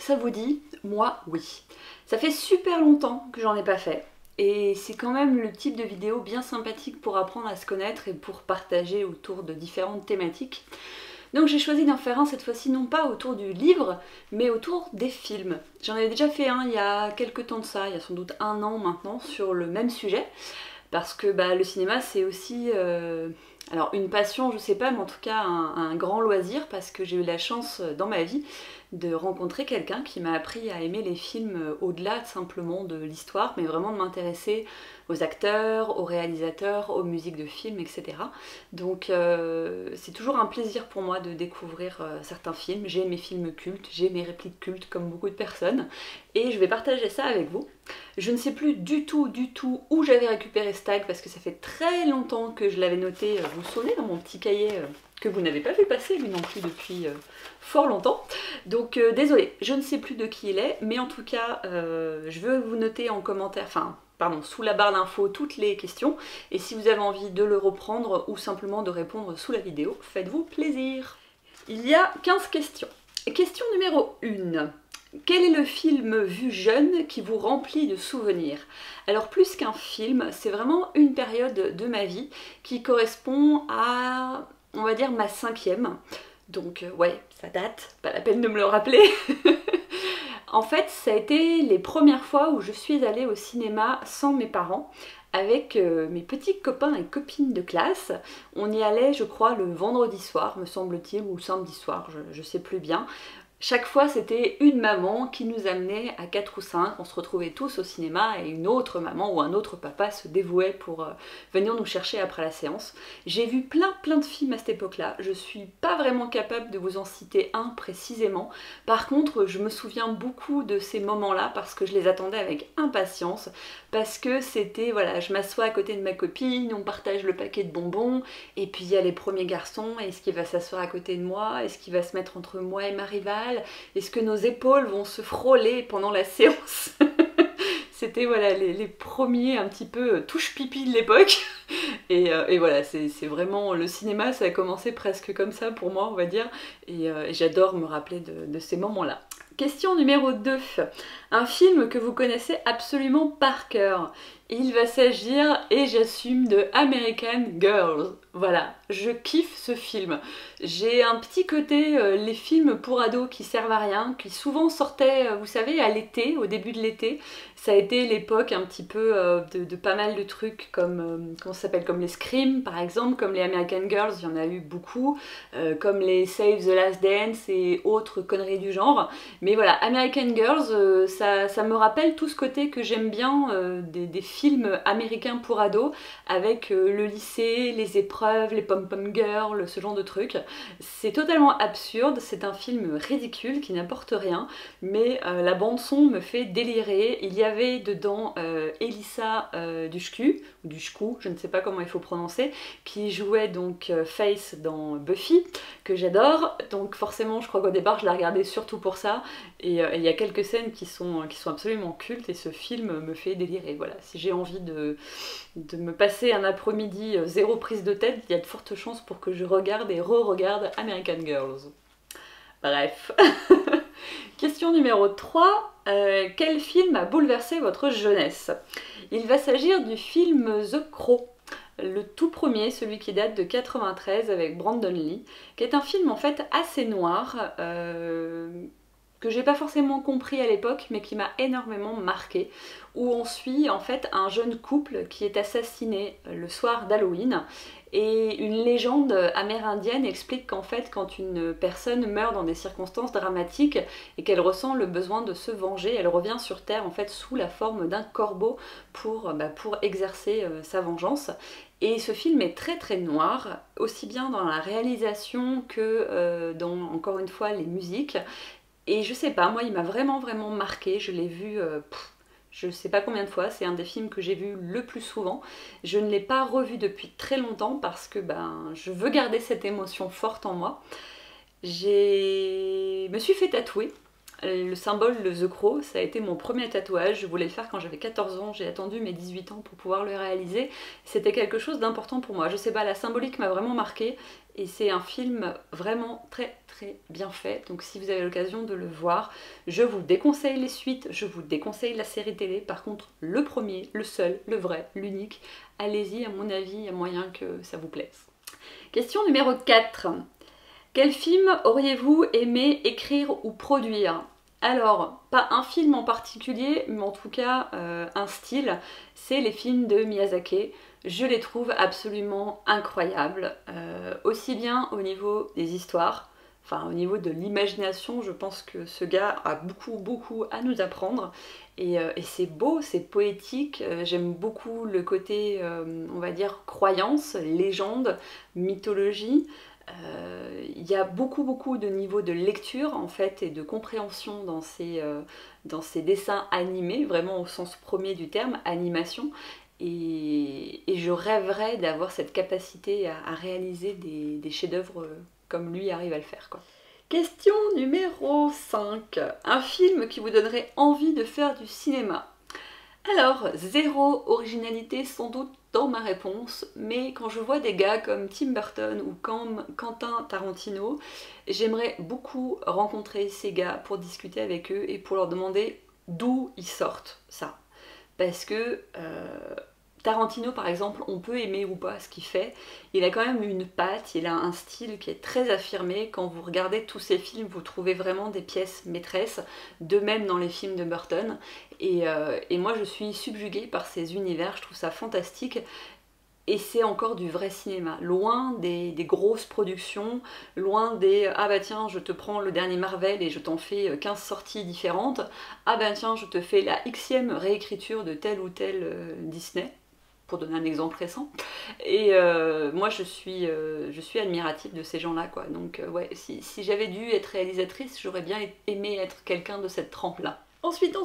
ça vous dit? Moi, oui. Ça fait super longtemps que j'en ai pas fait. Et c'est quand même le type de vidéo bien sympathique pour apprendre à se connaître et pour partager autour de différentes thématiques. Donc j'ai choisi d'en faire un cette fois-ci non pas autour du livre, mais autour des films. J'en avais déjà fait un il y a quelques temps de ça, il y a sans doute 1 an maintenant, sur le même sujet. Parce que le cinéma c'est aussi alors une passion je sais pas, mais en tout cas un grand loisir, parce que j'ai eu la chance dans ma vie de rencontrer quelqu'un qui m'a appris à aimer les films au-delà simplement de l'histoire, mais vraiment de m'intéresser aux acteurs, aux réalisateurs, aux musiques de films, etc. Donc c'est toujours un plaisir pour moi de découvrir certains films. J'ai mes films cultes, j'ai mes répliques cultes comme beaucoup de personnes, et je vais partager ça avec vous. Je ne sais plus du tout où j'avais récupéré ce tag, parce que ça fait très longtemps que je l'avais noté, vous vous souvenez, dans mon petit cahier que vous n'avez pas vu passer lui non plus depuis fort longtemps. Donc désolée, je ne sais plus de qui il est, mais en tout cas je veux vous noter en commentaire, enfin pardon, sous la barre d'infos toutes les questions, et si vous avez envie de le reprendre ou simplement de répondre sous la vidéo, faites-vous plaisir. Il y a 15 questions. Question numéro 1. Quel est le film vu jeune qui vous remplit de souvenirs? Alors plus qu'un film, c'est vraiment une période de ma vie qui correspond à, on va dire, ma 5e. Donc ouais, ça date, pas la peine de me le rappeler. En fait, ça a été les premières fois où je suis allée au cinéma sans mes parents, avec mes petits copains et copines de classe. On y allait, je crois, le vendredi soir, me semble-t-il, ou samedi soir, je sais plus bien. Chaque fois, c'était une maman qui nous amenait à 4 ou 5, on se retrouvait tous au cinéma, et une autre maman ou un autre papa se dévouait pour venir nous chercher après la séance. J'ai vu plein de films à cette époque-là, je suis pas vraiment capable de vous en citer un précisément. Par contre, je me souviens beaucoup de ces moments-là parce que je les attendais avec impatience, parce que c'était, voilà, je m'assois à côté de ma copine, on partage le paquet de bonbons, et puis il y a les premiers garçons, est-ce qu'il va s'asseoir à côté de moi, est-ce qu'il va se mettre entre moi et ma rivale, est-ce que nos épaules vont se frôler pendant la séance? C'était voilà les premiers un petit peu touche pipi de l'époque. Et voilà, c'est vraiment le cinéma, ça a commencé presque comme ça pour moi, on va dire. Et j'adore me rappeler de ces moments-là. Question numéro 2. Un film que vous connaissez absolument par cœur. Il va s'agir, et j'assume, de American Girls. Voilà, je kiffe ce film. J'ai un petit côté, les films pour ados qui servent à rien, qui souvent sortaient, vous savez, à l'été, au début de l'été. Ça a été l'époque un petit peu de pas mal de trucs comme, comment ça s'appelle, comme les Scream par exemple, comme les American Girls, il y en a eu beaucoup, comme les Save the Last Dance et autres conneries du genre. Mais voilà, American Girls, ça me rappelle tout ce côté que j'aime bien des films américains pour ados, avec le lycée, les épreuves, les pom-pom girls, ce genre de trucs. C'est totalement absurde, c'est un film ridicule qui n'apporte rien, mais la bande son me fait délirer. Il y avait dedans Elissa Dushku, ou Dushku, je ne sais pas comment il faut prononcer, qui jouait donc Faith dans Buffy, que j'adore, donc forcément je crois qu'au départ je la regardais surtout pour ça, et il y a quelques scènes qui sont absolument cultes, et ce film me fait délirer. Voilà, si j'ai envie de me passer un après-midi zéro prise de tête, il y a de fortes chances pour que je regarde et re-regarde American Girls. Bref. Question numéro 3. Quel film a bouleversé votre jeunesse? Il va s'agir du film The Crow. Le tout premier, celui qui date de 93 avec Brandon Lee, qui est un film en fait assez noir, que j'ai pas forcément compris à l'époque, mais qui m'a énormément marqué, où on suit en fait un jeune couple qui est assassiné le soir d'Halloween, et une légende amérindienne explique qu'en fait quand une personne meurt dans des circonstances dramatiques et qu'elle ressent le besoin de se venger, elle revient sur Terre en fait sous la forme d'un corbeau pour exercer sa vengeance. Et ce film est très noir, aussi bien dans la réalisation que dans, encore une fois, les musiques. Et je sais pas, moi il m'a vraiment marqué, je l'ai vu je sais pas combien de fois, c'est un des films que j'ai vu le plus souvent. Je ne l'ai pas revu depuis très longtemps parce que je veux garder cette émotion forte en moi. Me suis fait tatouer Le symbole de The Crow, ça a été mon premier tatouage. Je voulais le faire quand j'avais 14 ans, j'ai attendu mes 18 ans pour pouvoir le réaliser. C'était quelque chose d'important pour moi. Je sais pas, la symbolique m'a vraiment marquée et c'est un film vraiment très bien fait. Donc si vous avez l'occasion de le voir, je vous déconseille les suites, je vous déconseille la série télé. Par contre, le premier, le seul, le vrai, l'unique, allez-y, à mon avis, il y a moyen que ça vous plaise. Question numéro 4. Quel film auriez-vous aimé écrire ou produire? Alors, pas un film en particulier, mais en tout cas un style, c'est les films de Miyazaki. Je les trouve absolument incroyables, aussi bien au niveau des histoires, enfin au niveau de l'imagination, je pense que ce gars a beaucoup à nous apprendre. Et c'est beau, c'est poétique, j'aime beaucoup le côté, on va dire, croyance, légende, mythologie. Il y a beaucoup de niveaux de lecture en fait et de compréhension dans ces dessins animés, vraiment au sens premier du terme, animation. Et je rêverais d'avoir cette capacité à réaliser des chefs-d'œuvre comme lui arrive à le faire, quoi. Question numéro 5. Un film qui vous donnerait envie de faire du cinéma. Alors, zéro originalité sans doute dans ma réponse, mais quand je vois des gars comme Tim Burton ou Quentin Tarantino, j'aimerais beaucoup rencontrer ces gars pour discuter avec eux et pour leur demander d'où ils sortent ça. Parce que Tarantino par exemple, on peut aimer ou pas ce qu'il fait, il a quand même une patte, il a un style qui est très affirmé. Quand vous regardez tous ses films, vous trouvez vraiment des pièces maîtresses, de même dans les films de Burton. Et moi je suis subjuguée par ces univers, je trouve ça fantastique. Et c'est encore du vrai cinéma, loin des grosses productions, loin des ah bah tiens je te prends le dernier Marvel et je t'en fais 15 sorties différentes, ah bah tiens je te fais la xème réécriture de tel ou tel Disney, pour donner un exemple récent. Et moi je suis admirative de ces gens-là, quoi. Donc ouais, si j'avais dû être réalisatrice, j'aurais bien aimé être quelqu'un de cette trempe-là. Ensuite,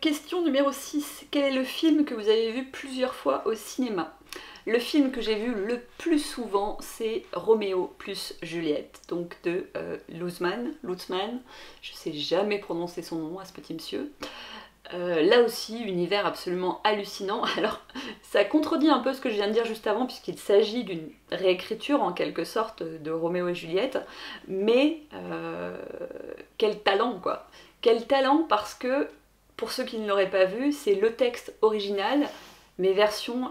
question numéro 6. Quel est le film que vous avez vu plusieurs fois au cinéma? Le film que j'ai vu le plus souvent, c'est Roméo plus Juliette, donc de Lutzmann, je sais jamais prononcer son nom à ce petit monsieur. Là aussi, univers absolument hallucinant. Alors, ça contredit un peu ce que je viens de dire juste avant, puisqu'il s'agit d'une réécriture en quelque sorte de Roméo et Juliette, mais quel talent, quoi. Quel talent, parce que, pour ceux qui ne l'auraient pas vu, c'est le texte original, mais version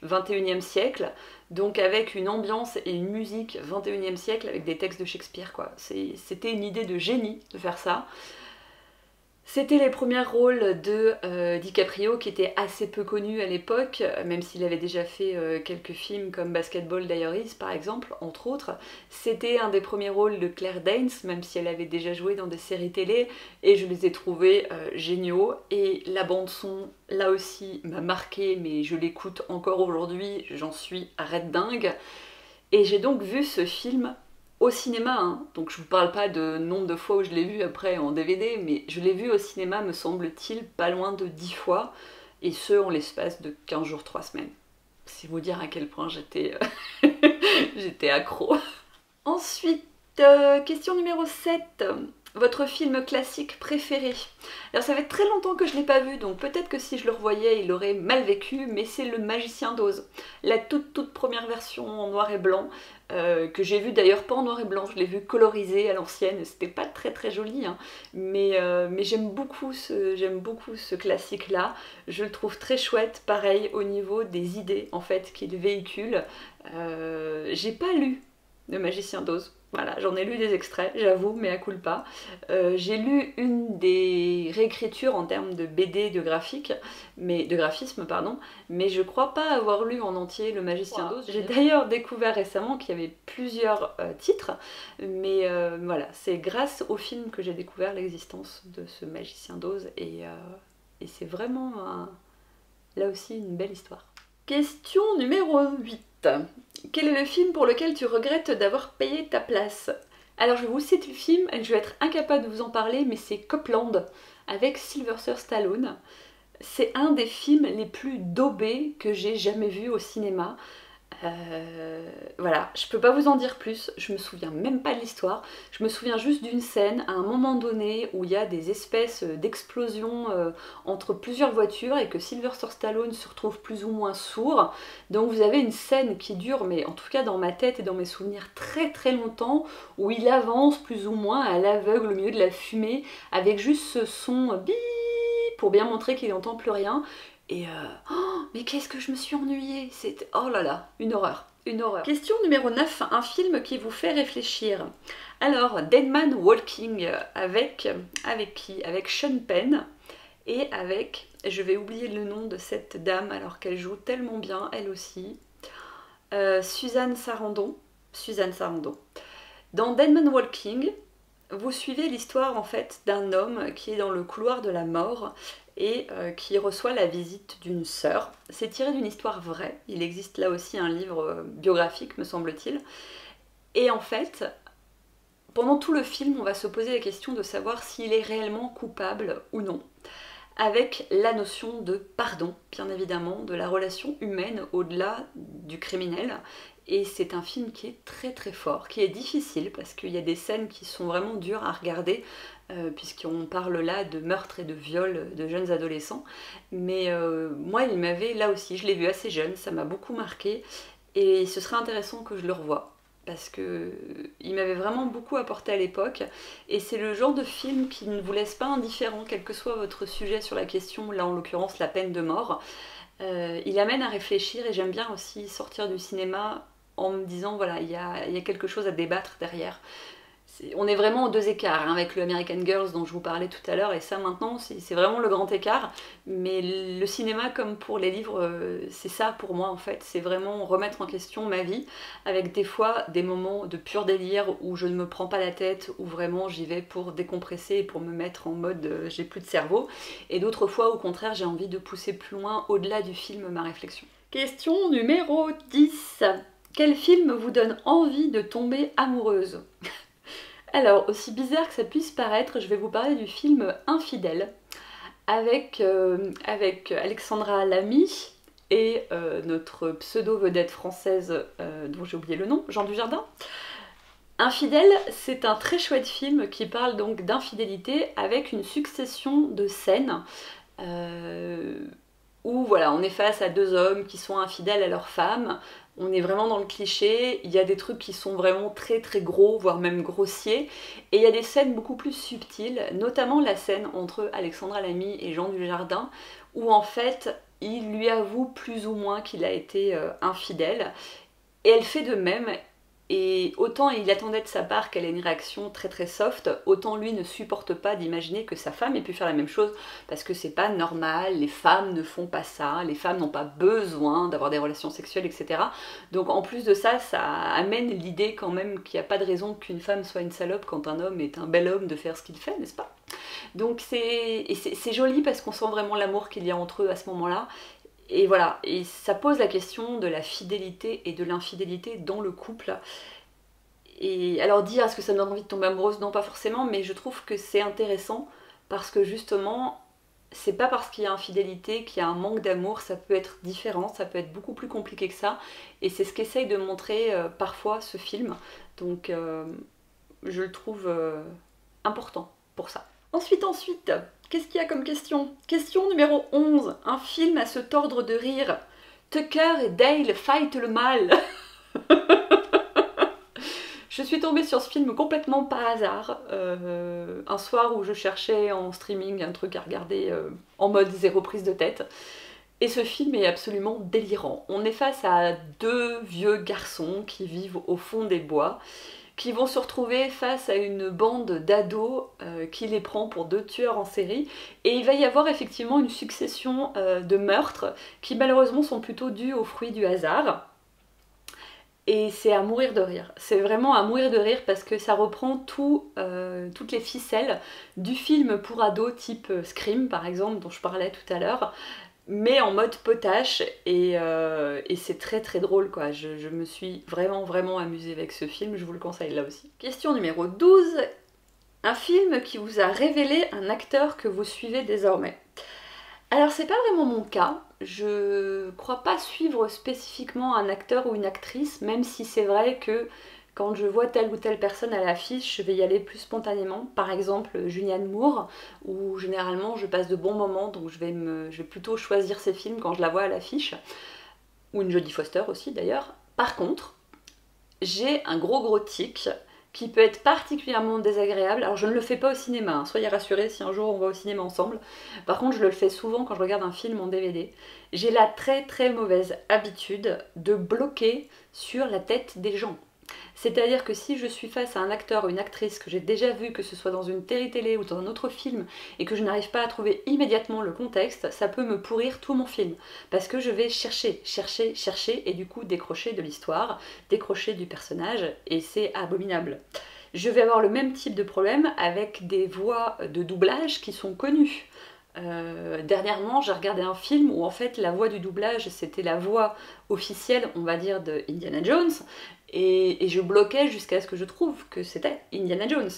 21e siècle, donc avec une ambiance et une musique 21e siècle, avec des textes de Shakespeare, quoi. C'était une idée de génie de faire ça. C'était les premiers rôles de DiCaprio qui étaient assez peu connus à l'époque, même s'il avait déjà fait quelques films comme Basketball Diaries par exemple, entre autres. C'était un des premiers rôles de Claire Danes, même si elle avait déjà joué dans des séries télé, et je les ai trouvés géniaux. Et la bande son, là aussi, m'a marqué, mais je l'écoute encore aujourd'hui, j'en suis arrête dingue. Et j'ai donc vu ce film au cinéma, hein. Donc je vous parle pas de nombre de fois où je l'ai vu après en DVD, mais je l'ai vu au cinéma, me semble-t-il, pas loin de 10 fois, et ce en l'espace de 15 jours, 3 semaines. C'est vous dire à quel point j'étais j'étais accro. Ensuite, question numéro 7. Votre film classique préféré? Alors ça fait très longtemps que je ne l'ai pas vu, donc peut-être que si je le revoyais, il aurait mal vécu, mais c'est Le Magicien d'Oz. La toute première version en noir et blanc, que j'ai vu d'ailleurs pas en noir et blanc, je l'ai vu colorisé à l'ancienne, c'était pas très joli, hein, mais j'aime beaucoup ce classique-là, je le trouve très chouette, pareil au niveau des idées en fait qu'il véhicule. J'ai pas lu Le Magicien d'Oz. Voilà, j'en ai lu des extraits, j'avoue, mais à culpa. J'ai lu une des réécritures en termes de BD, de graphisme, pardon, mais je crois pas avoir lu en entier Le Magicien d'Oz. J'ai d'ailleurs découvert récemment qu'il y avait plusieurs titres, mais voilà, c'est grâce au film que j'ai découvert l'existence de ce Magicien d'Oz, et c'est vraiment, là aussi, une belle histoire. Question numéro 8. Quel est le film pour lequel tu regrettes d'avoir payé ta place? Alors je vais vous citer le film, et je vais être incapable de vous en parler, mais c'est Copland, avec Sylvester Stallone. C'est un des films les plus daubés que j'ai jamais vu au cinéma. Voilà, je peux pas vous en dire plus, je me souviens même pas de l'histoire, je me souviens juste d'une scène à un moment donné où il y a des espèces d'explosions entre plusieurs voitures et que Sylvester Stallone se retrouve plus ou moins sourd. Donc vous avez une scène qui dure, mais en tout cas dans ma tête et dans mes souvenirs, très très longtemps, où il avance plus ou moins à l'aveugle au milieu de la fumée avec juste ce son bip pour bien montrer qu'il n'entend plus rien. Et oh, mais qu'est-ce que je me suis ennuyée! C'était, oh là là, une horreur, une horreur. Question numéro 9, un film qui vous fait réfléchir. Alors, Dead Man Walking, avec qui? Avec Sean Penn et avec, je vais oublier le nom de cette dame alors qu'elle joue tellement bien, elle aussi, Suzanne Sarandon. Suzanne Sarandon. Dans Dead Man Walking, vous suivez l'histoire en fait d'un homme qui est dans le couloir de la mort et qui reçoit la visite d'une sœur. C'est tiré d'une histoire vraie, il existe là aussi un livre biographique me semble-t-il. Et en fait, pendant tout le film, on va se poser la question de savoir s'il est réellement coupable ou non, avec la notion de pardon, bien évidemment, de la relation humaine au-delà du criminel. Et c'est un film qui est très très fort, qui est difficile parce qu'il y a des scènes qui sont vraiment dures à regarder, puisqu'on parle là de meurtre et de viol de jeunes adolescents. Mais moi, il m'avait, là aussi, je l'ai vu assez jeune, ça m'a beaucoup marqué, et ce serait intéressant que je le revoie, parce que il m'avait vraiment beaucoup apporté à l'époque, et c'est le genre de film qui ne vous laisse pas indifférent, quel que soit votre sujet sur la question, là en l'occurrence la peine de mort. Il amène à réfléchir, et j'aime bien aussi sortir du cinéma en me disant voilà, il y a quelque chose à débattre derrière. On est vraiment aux deux écarts, hein, avec le American Girls dont je vous parlais tout à l'heure, et ça maintenant c'est vraiment le grand écart, mais le cinéma comme pour les livres, c'est ça pour moi en fait, c'est vraiment remettre en question ma vie, avec des fois des moments de pur délire où je ne me prends pas la tête, où vraiment j'y vais pour décompresser et pour me mettre en mode j'ai plus de cerveau, et d'autres fois au contraire j'ai envie de pousser plus loin, au-delà du film, ma réflexion. Question numéro 10. Quel film vous donne envie de tomber amoureuse? Alors, aussi bizarre que ça puisse paraître, je vais vous parler du film Infidèle, avec Alexandra Lamy et notre pseudo-vedette française dont j'ai oublié le nom, Jean Dujardin. Infidèle, c'est un très chouette film qui parle donc d'infidélité avec une succession de scènes où voilà, on est face à deux hommes qui sont infidèles à leur femme. On est vraiment dans le cliché, il y a des trucs qui sont vraiment très très gros, voire même grossiers, et il y a des scènes beaucoup plus subtiles, notamment la scène entre Alexandra Lamy et Jean Dujardin, où en fait il lui avoue plus ou moins qu'il a été infidèle, et elle fait de même. Et autant il attendait de sa part qu'elle ait une réaction très très soft, autant lui ne supporte pas d'imaginer que sa femme ait pu faire la même chose, parce que c'est pas normal, les femmes ne font pas ça, les femmes n'ont pas besoin d'avoir des relations sexuelles, etc. Donc en plus de ça, ça amène l'idée quand même qu'il n'y a pas de raison qu'une femme soit une salope quand un homme est un bel homme de faire ce qu'il fait, n'est-ce pas? Donc c'est joli parce qu'on sent vraiment l'amour qu'il y a entre eux à ce moment-là. Et voilà, et ça pose la question de la fidélité et de l'infidélité dans le couple. Et alors dire est-ce que ça me donne envie de tomber amoureuse? Non, pas forcément, mais je trouve que c'est intéressant parce que justement, c'est pas parce qu'il y a infidélité qu'il y a un manque d'amour, ça peut être différent, ça peut être beaucoup plus compliqué que ça. Et c'est ce qu'essaye de montrer parfois ce film. Donc je le trouve important pour ça. Ensuite, qu'est-ce qu'il y a comme question? Question numéro 11. Un film à se tordre de rire. Tucker et Dale fight le mal. Je suis tombée sur ce film complètement par hasard, un soir où je cherchais en streaming un truc à regarder en mode zéro prise de tête. Et ce film est absolument délirant. On est face à deux vieux garçons qui vivent au fond des bois, qui vont se retrouver face à une bande d'ados qui les prend pour deux tueurs en série. Et il va y avoir effectivement une succession de meurtres qui malheureusement sont plutôt dus aux fruits du hasard. Et c'est à mourir de rire. C'est vraiment à mourir de rire parce que ça reprend toutes les ficelles du film pour ados type Scream par exemple, dont je parlais tout à l'heure, mais en mode potache, et c'est très très drôle quoi. Je me suis vraiment amusée avec ce film, je vous le conseille là aussi. Question numéro 12. Un film qui vous a révélé un acteur que vous suivez désormais. Alors c'est pas vraiment mon cas, je crois pas suivre spécifiquement un acteur ou une actrice, même si c'est vrai que quand je vois telle ou telle personne à l'affiche, je vais y aller plus spontanément. Par exemple, Julianne Moore, où généralement je passe de bons moments, donc je vais plutôt choisir ses films quand je la vois à l'affiche. Ou une Jodie Foster aussi d'ailleurs. Par contre, j'ai un gros tic qui peut être particulièrement désagréable. Alors je ne le fais pas au cinéma, hein. Soyez rassurés si un jour on va au cinéma ensemble. Par contre je le fais souvent quand je regarde un film en DVD. J'ai la très mauvaise habitude de bloquer sur la tête des gens. C'est-à-dire que si je suis face à un acteur ou une actrice que j'ai déjà vu, que ce soit dans une télé ou dans un autre film, et que je n'arrive pas à trouver immédiatement le contexte, ça peut me pourrir tout mon film. Parce que je vais chercher, et du coup décrocher de l'histoire, décrocher du personnage, et c'est abominable. Je vais avoir le même type de problème avec des voix de doublage qui sont connues. Dernièrement, j'ai regardé un film où en fait la voix du doublage c'était la voix officielle, on va dire, de Indiana Jones, et je bloquais jusqu'à ce que je trouve que c'était Indiana Jones.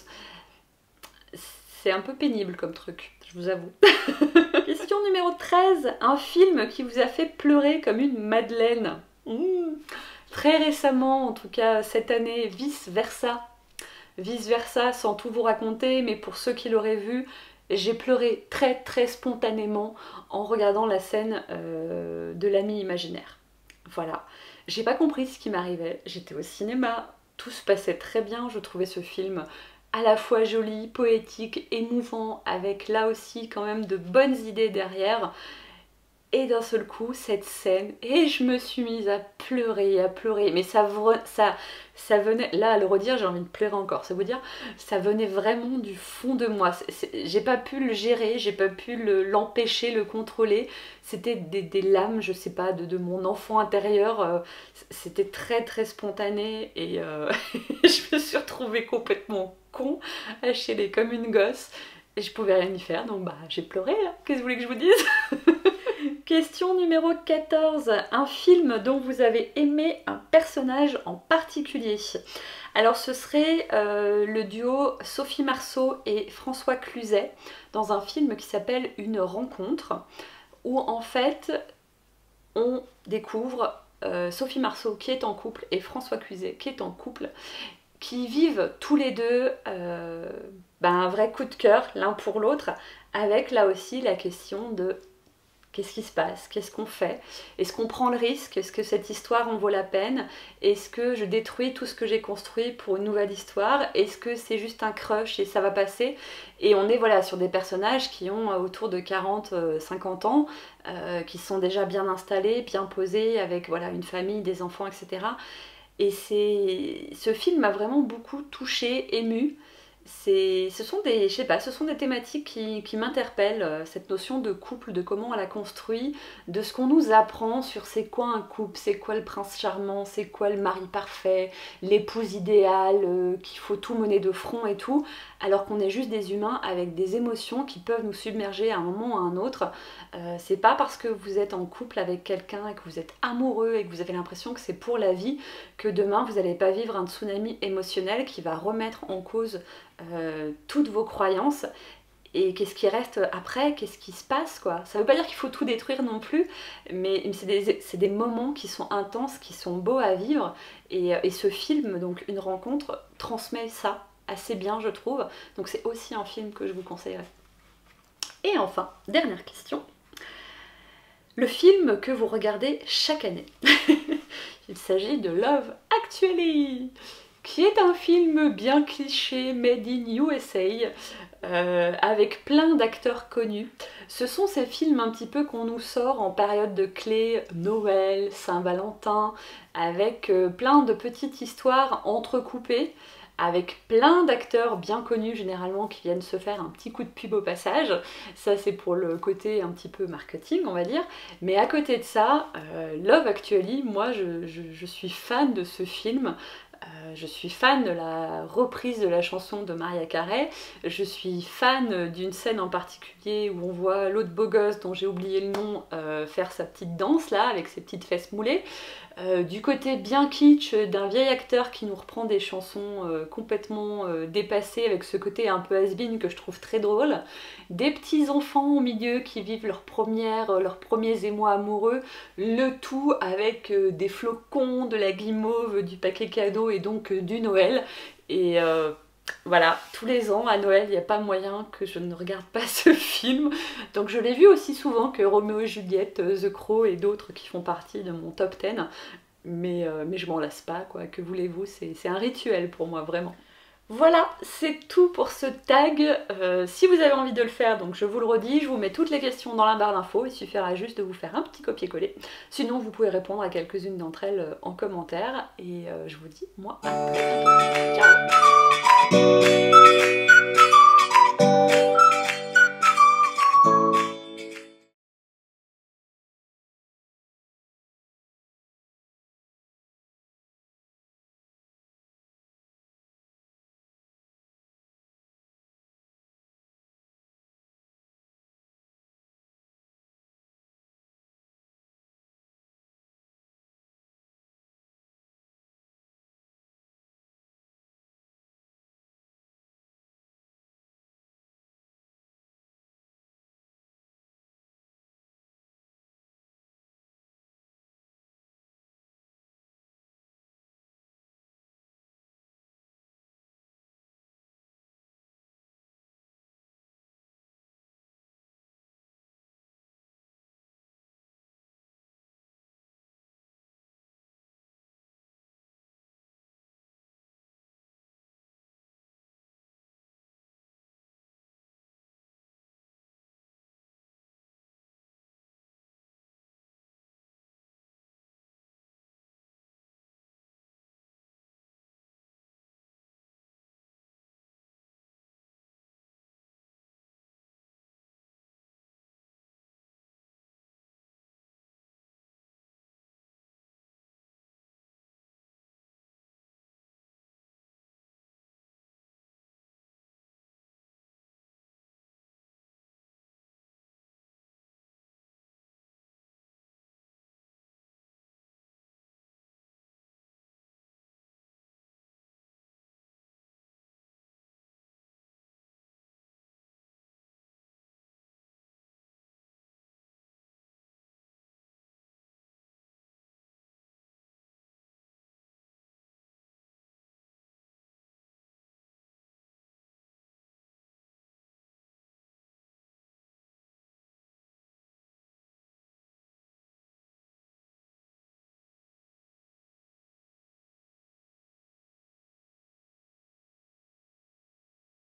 C'est un peu pénible comme truc, je vous avoue. Question numéro 13. Un film qui vous a fait pleurer comme une madeleine. Très récemment, en tout cas cette année, Vice Versa. Vice Versa, sans tout vous raconter, mais pour ceux qui l'auraient vu, j'ai pleuré très spontanément en regardant la scène de l'ami imaginaire. Voilà. J'ai pas compris ce qui m'arrivait. J'étais au cinéma, tout se passait très bien, je trouvais ce film à la fois joli, poétique, émouvant, avec là aussi quand même de bonnes idées derrière. Et d'un seul coup, cette scène, et je me suis mise à pleurer, mais ça venait, là à le redire, j'ai envie de pleurer encore, c'est vous dire, ça venait vraiment du fond de moi. J'ai pas pu le gérer, j'ai pas pu l'empêcher, le contrôler, c'était des lames, je sais pas, de mon enfant intérieur, c'était très spontané, et je me suis retrouvée complètement con, à chialer comme une gosse, et je pouvais rien y faire, donc bah j'ai pleuré, hein. Qu'est-ce que vous voulez que je vous dise? Question numéro 14. Un film dont vous avez aimé un personnage en particulier. Alors ce serait le duo Sophie Marceau et François Cluzet dans un film qui s'appelle Une rencontre, où en fait on découvre Sophie Marceau qui est en couple et François Cluzet qui est en couple, qui vivent tous les deux un vrai coup de cœur l'un pour l'autre, avec là aussi la question de qu'est-ce qui se passe? Qu'est-ce qu'on fait? Est-ce qu'on prend le risque? Est-ce que cette histoire en vaut la peine? Est-ce que je détruis tout ce que j'ai construit pour une nouvelle histoire? Est-ce que c'est juste un crush et ça va passer? Et on est voilà sur des personnages qui ont autour de 40-50 ans, qui sont déjà bien installés, bien posés, avec voilà une famille, des enfants, etc. Et ce film m'a vraiment beaucoup touchée, émue. Ce sont des thématiques qui m'interpellent, cette notion de couple, de comment on la construit, de ce qu'on nous apprend sur c'est quoi un couple, c'est quoi le prince charmant, c'est quoi le mari parfait, l'épouse idéale, qu'il faut tout mener de front et tout, alors qu'on est juste des humains avec des émotions qui peuvent nous submerger à un moment ou à un autre. C'est pas parce que vous êtes en couple avec quelqu'un et que vous êtes amoureux et que vous avez l'impression que c'est pour la vie que demain vous n'allez pas vivre un tsunami émotionnel qui va remettre en cause toutes vos croyances. Et qu'est-ce qui reste après? Qu'est-ce qui se passe, quoi? Ça veut pas dire qu'il faut tout détruire non plus, mais c'est des moments qui sont intenses, qui sont beaux à vivre, et ce film, donc Une rencontre, transmet ça assez bien, je trouve. Donc c'est aussi un film que je vous conseillerais. Et enfin, dernière question. Le film que vous regardez chaque année. Il s'agit de Love Actually, qui est un film bien cliché, made in USA, avec plein d'acteurs connus. Ce sont ces films un petit peu qu'on nous sort en période de clé, Noël, Saint-Valentin, avec plein de petites histoires entrecoupées, avec plein d'acteurs bien connus généralement qui viennent se faire un petit coup de pub au passage. Ça c'est pour le côté un petit peu marketing on va dire. Mais à côté de ça, Love Actually, moi je suis fan de ce film. Je suis fan de la reprise de la chanson de Mariah Carey. Je suis fan d'une scène en particulier où on voit l'autre beau gosse dont j'ai oublié le nom faire sa petite danse là avec ses petites fesses moulées. Du côté bien kitsch d'un vieil acteur qui nous reprend des chansons complètement dépassées avec ce côté un peu has-been que je trouve très drôle. Des petits enfants au milieu qui vivent leurs premiers émois amoureux, le tout avec des flocons, de la guimauve, du paquet cadeau et donc du Noël. Et voilà, tous les ans à Noël, il n'y a pas moyen que je ne regarde pas ce film. Donc je l'ai vu aussi souvent que Roméo et Juliette, The Crow et d'autres qui font partie de mon top 10. Mais je m'en lasse pas, quoi. Que voulez-vous, c'est un rituel pour moi, vraiment. Voilà, c'est tout pour ce tag. Si vous avez envie de le faire, donc je vous le redis, je vous mets toutes les questions dans la barre d'infos, il suffira juste de vous faire un petit copier-coller. Sinon, vous pouvez répondre à quelques-unes d'entre elles en commentaire. Et je vous dis, moi, à très bientôt. Ciao!